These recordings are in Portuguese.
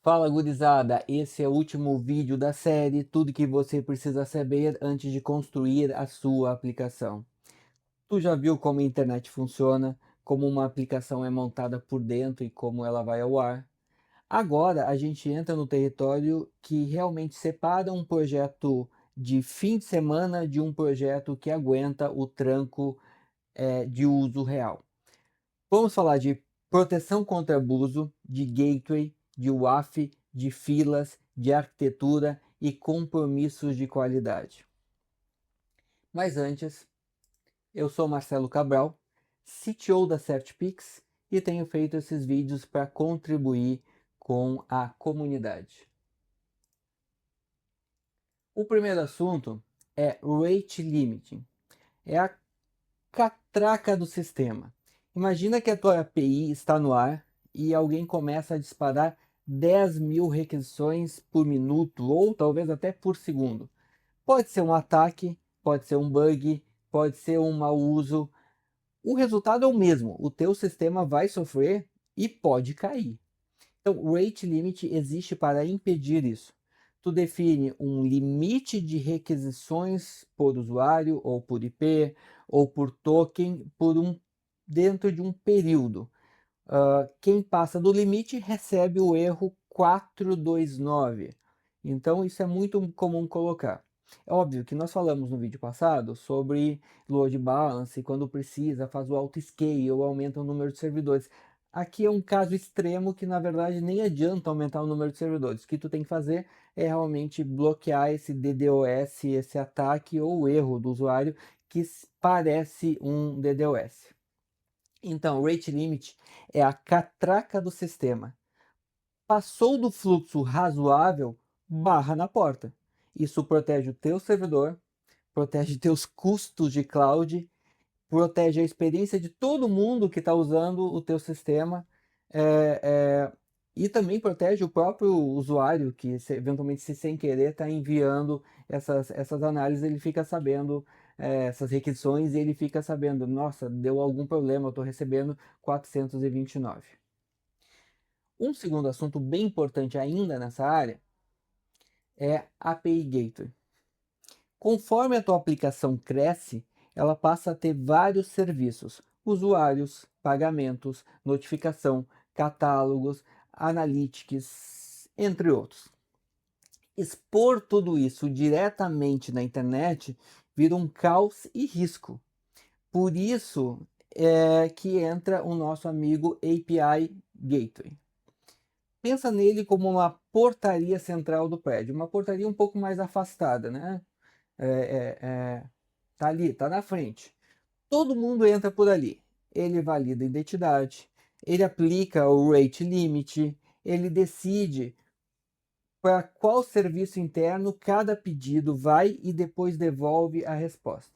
Fala, gurizada! Esse é o último vídeo da série Tudo que você precisa saber antes de construir a sua aplicação. Tu já viu como a internet funciona, como uma aplicação é montada por dentro e como ela vai ao ar? Agora a gente entra no território que realmente separa um projeto de fim de semana de um projeto que aguenta o tranco de uso real. Vamos falar de proteção contra abuso, de gateway, de WAF, de filas, de arquitetura e compromissos de qualidade. Mas antes, eu sou Marcelo Cabral, CTO da CertPix e tenho feito esses vídeos para contribuir com a comunidade. O primeiro assunto é Rate Limiting. É a catraca do sistema. Imagina que a tua API está no ar e alguém começa a disparar 10.000 requisições por minuto ou talvez até por segundo. Pode ser um ataque, pode ser um bug, pode ser um mau uso. O resultado é o mesmo, o teu sistema vai sofrer e pode cair. Então, o rate limit existe para impedir isso. Tu define um limite de requisições por usuário, ou por IP, ou por token, dentro de um período. Quem passa do limite recebe o erro 429. Então, isso é muito comum colocar. É óbvio que nós falamos no vídeo passado sobre load balance, quando precisa, faz o auto-scale ou aumenta o número de servidores. Aqui é um caso extremo que, na verdade, nem adianta aumentar o número de servidores. O que tu tem que fazer é realmente bloquear esse DDoS, esse ataque ou erro do usuário que parece um DDoS. Então, o rate limit é a catraca do sistema. Passou do fluxo razoável, barra na porta. Isso protege o teu servidor, protege teus custos de cloud, protege a experiência de todo mundo que está usando o teu sistema é, é, e também protege o próprio usuário que eventualmente se sem querer está enviando essas análises, ele fica sabendo essas requisições e ele fica sabendo, nossa, deu algum problema, eu estou recebendo 429. Um segundo assunto bem importante ainda nessa área é API Gateway. Conforme a tua aplicação cresce, ela passa a ter vários serviços, usuários, pagamentos, notificação, catálogos, analytics, entre outros. Expor tudo isso diretamente na internet vira um caos e risco. Por isso é que entra o nosso amigo API Gateway. Pensa nele como uma portaria central do prédio, uma portaria um pouco mais afastada, né? É, tá ali, tá na frente. Todo mundo entra por ali. Ele valida a identidade, ele aplica o rate limit, ele decide para qual serviço interno cada pedido vai e depois devolve a resposta.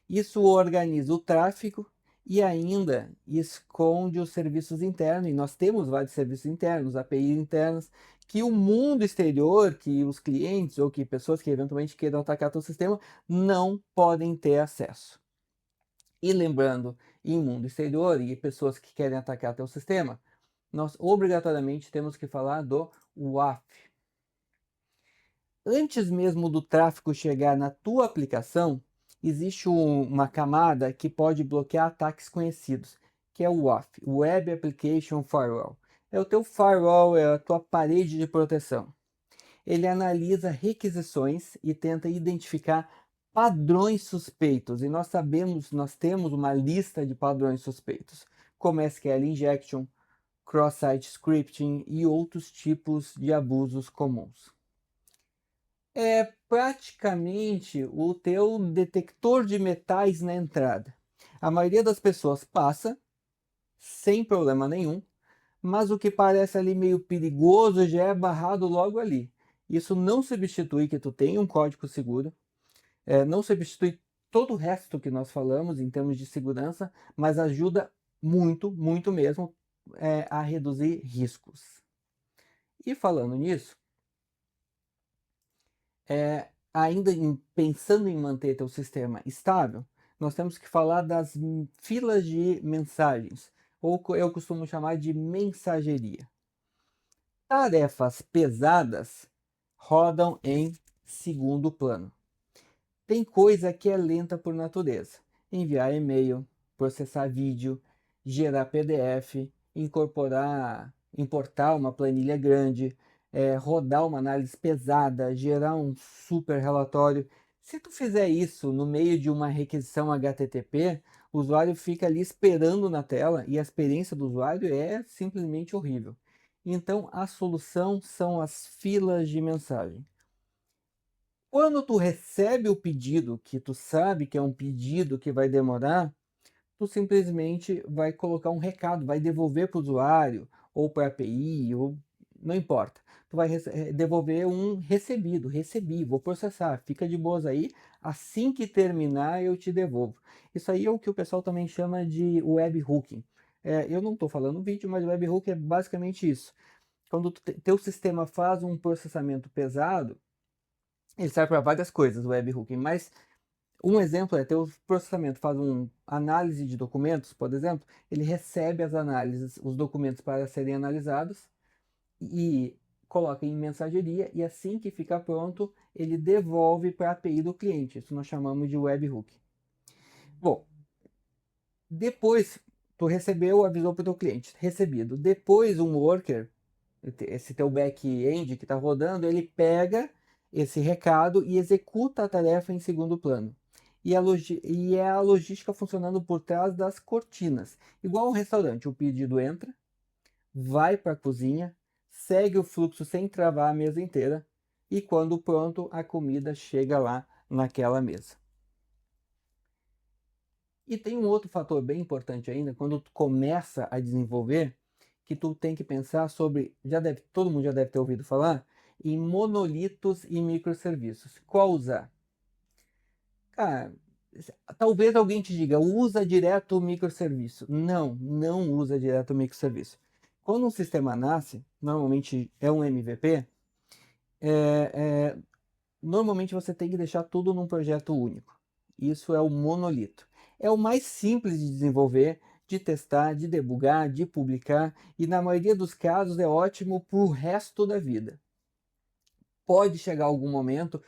Isso organiza o tráfego e ainda esconde os serviços internos. E nós temos vários serviços internos, APIs internas, que o mundo exterior, que os clientes ou que pessoas que eventualmente queiram atacar o sistema não podem ter acesso. E lembrando, em mundo exterior e pessoas que querem atacar teu sistema, nós obrigatoriamente temos que falar do WAF. Antes mesmo do tráfego chegar na tua aplicação, existe uma camada que pode bloquear ataques conhecidos, que é o WAF, Web Application Firewall. É o teu firewall, é a tua parede de proteção. Ele analisa requisições e tenta identificar padrões suspeitos. E nós sabemos, nós temos uma lista de padrões suspeitos, como SQL injection, cross-site scripting e outros tipos de abusos comuns. É praticamente o teu detector de metais na entrada. A maioria das pessoas passa sem problema nenhum, mas o que parece ali meio perigoso já é barrado logo ali. Isso não substitui que tu tenha um código seguro, não substitui todo o resto que nós falamos em termos de segurança, mas ajuda muito, muito mesmo, a reduzir riscos. E falando nisso, ainda pensando em manter teu sistema estável, nós temos que falar das filas de mensagens, ou eu costumo chamar de mensageria. Tarefas pesadas rodam em segundo plano. Tem coisa que é lenta por natureza. Enviar e-mail, processar vídeo, gerar PDF, importar uma planilha grande, rodar uma análise pesada, gerar um super relatório. Se tu fizer isso no meio de uma requisição HTTP, o usuário fica ali esperando na tela e a experiência do usuário é simplesmente horrível. Então, a solução são as filas de mensagem. Quando tu recebe o pedido, que tu sabe que é um pedido que vai demorar, tu simplesmente vai colocar um recado, vai devolver para o usuário, ou para a API, ou não importa. Tu vai devolver um recebido, recebi, vou processar, fica de boas aí, assim que terminar eu te devolvo. Isso aí é o que o pessoal também chama de webhooking. Eu não estou falando vídeo, mas webhooking é basicamente isso. Quando teu sistema faz um processamento pesado, ele serve para várias coisas, o webhooking, mas um exemplo é teu processamento faz uma análise de documentos, por exemplo, ele recebe as análises, os documentos para serem analisados e coloca em mensageria e assim que fica pronto, ele devolve para a API do cliente. Isso nós chamamos de webhooking. Bom, depois tu recebeu, avisou para o teu cliente, recebido. Depois um worker, esse teu back-end que está rodando, ele pega esse recado e executa a tarefa em segundo plano. E é a logística funcionando por trás das cortinas. Igual um restaurante, o pedido entra, vai para a cozinha, segue o fluxo sem travar a mesa inteira e quando pronto, a comida chega lá naquela mesa. E tem um outro fator bem importante ainda, quando tu começa a desenvolver, que tu tem que pensar sobre, todo mundo já deve ter ouvido falar, em monolitos e microserviços. Qual usar? Cara, talvez alguém te diga, usa direto o microserviço. Não, não usa direto o microserviço. Quando um sistema nasce, normalmente é um MVP, é, é, normalmente você tem que deixar tudo num projeto único. Isso é o monolito. É o mais simples de desenvolver, de testar, de debugar, de publicar e na maioria dos casos é ótimo para o resto da vida. Pode chegar algum momento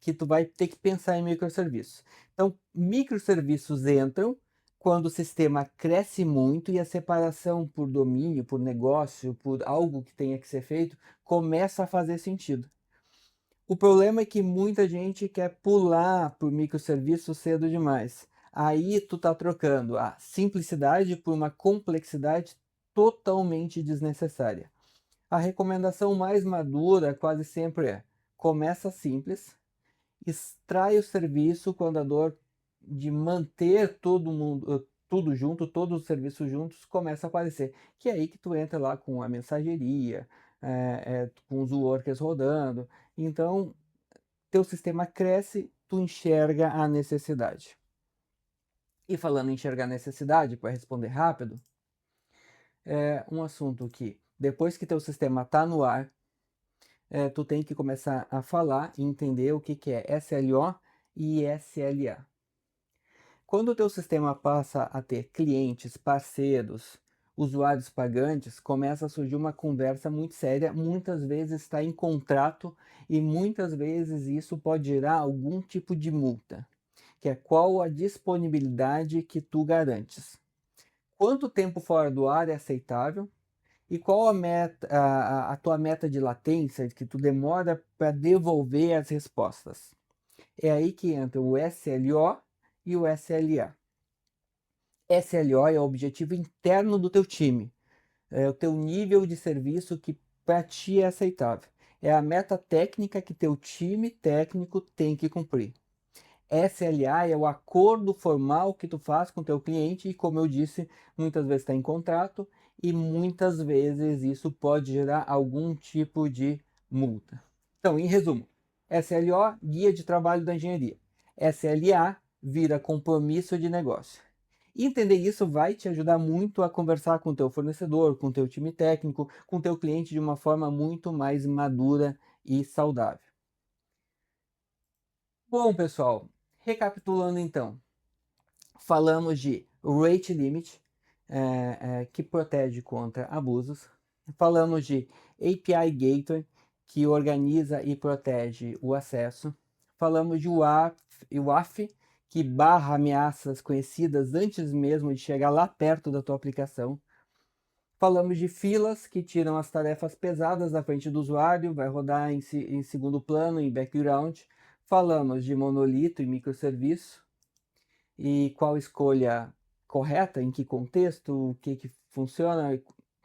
que tu vai ter que pensar em microserviços. Então, microserviços entram quando o sistema cresce muito e a separação por domínio, por negócio, por algo que tenha que ser feito, começa a fazer sentido. O problema é que muita gente quer pular por microserviços cedo demais. Aí tu tá trocando a simplicidade por uma complexidade totalmente desnecessária. A recomendação mais madura quase sempre é: começa simples, extrai o serviço quando a dor de manter todo mundo, tudo junto, todos os serviços juntos começa a aparecer. Que é aí que tu entra lá com a mensageria, com os workers rodando. Então, teu sistema cresce, tu enxerga a necessidade. E falando em enxergar a necessidade, para responder rápido, é um assunto que depois que teu sistema está no ar, tu tem que começar a falar e entender o que é SLO e SLA. Quando o teu sistema passa a ter clientes, parceiros, usuários pagantes, começa a surgir uma conversa muito séria, muitas vezes está em contrato e muitas vezes isso pode gerar algum tipo de multa, que é qual a disponibilidade que tu garantes. Quanto tempo fora do ar é aceitável e qual a tua meta de latência que tu demora para devolver as respostas. É aí que entra o SLO e o SLA. SLO é o objetivo interno do teu time, é o teu nível de serviço que para ti é aceitável. É a meta técnica que teu time técnico tem que cumprir. SLA é o acordo formal que tu faz com teu cliente e, como eu disse, muitas vezes está em contrato e muitas vezes isso pode gerar algum tipo de multa. Então, em resumo, SLO, guia de trabalho da engenharia. SLA vira compromisso de negócio. Entender isso vai te ajudar muito a conversar com o teu fornecedor, com o teu time técnico, com o teu cliente de uma forma muito mais madura e saudável. Bom, pessoal, recapitulando então, falamos de rate limit, que protege contra abusos. Falamos de API Gateway, que organiza e protege o acesso. Falamos de WAF, que barra ameaças conhecidas antes mesmo de chegar lá perto da tua aplicação. Falamos de filas, que tiram as tarefas pesadas da frente do usuário, vai rodar em segundo plano, em background. Falamos de monolito e microserviço e qual escolha correta, em que contexto, o que funciona.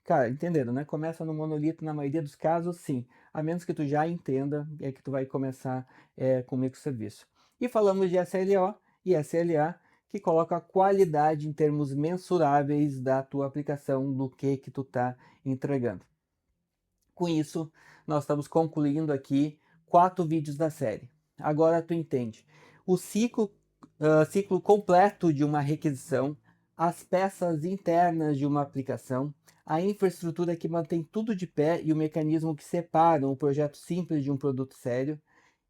Cara, entenderam, né? Começa no monolito na maioria dos casos, sim. A menos que tu já entenda, é que tu vai começar com microserviço. E falamos de SLO e SLA, que coloca a qualidade em termos mensuráveis da tua aplicação, do que tu está entregando. Com isso, nós estamos concluindo aqui 4 vídeos da série. Agora tu entende o ciclo completo de uma requisição, as peças internas de uma aplicação, a infraestrutura que mantém tudo de pé e o mecanismo que separa um projeto simples de um produto sério.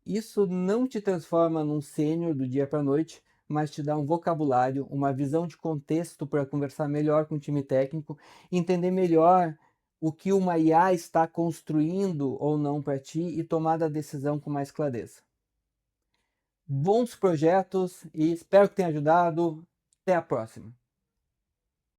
Isso não te transforma num sênior do dia para a noite, mas te dá um vocabulário, uma visão de contexto para conversar melhor com o time técnico, entender melhor o que uma IA está construindo ou não para ti e tomar a decisão com mais clareza. Bons projetos e espero que tenha ajudado. Até a próxima.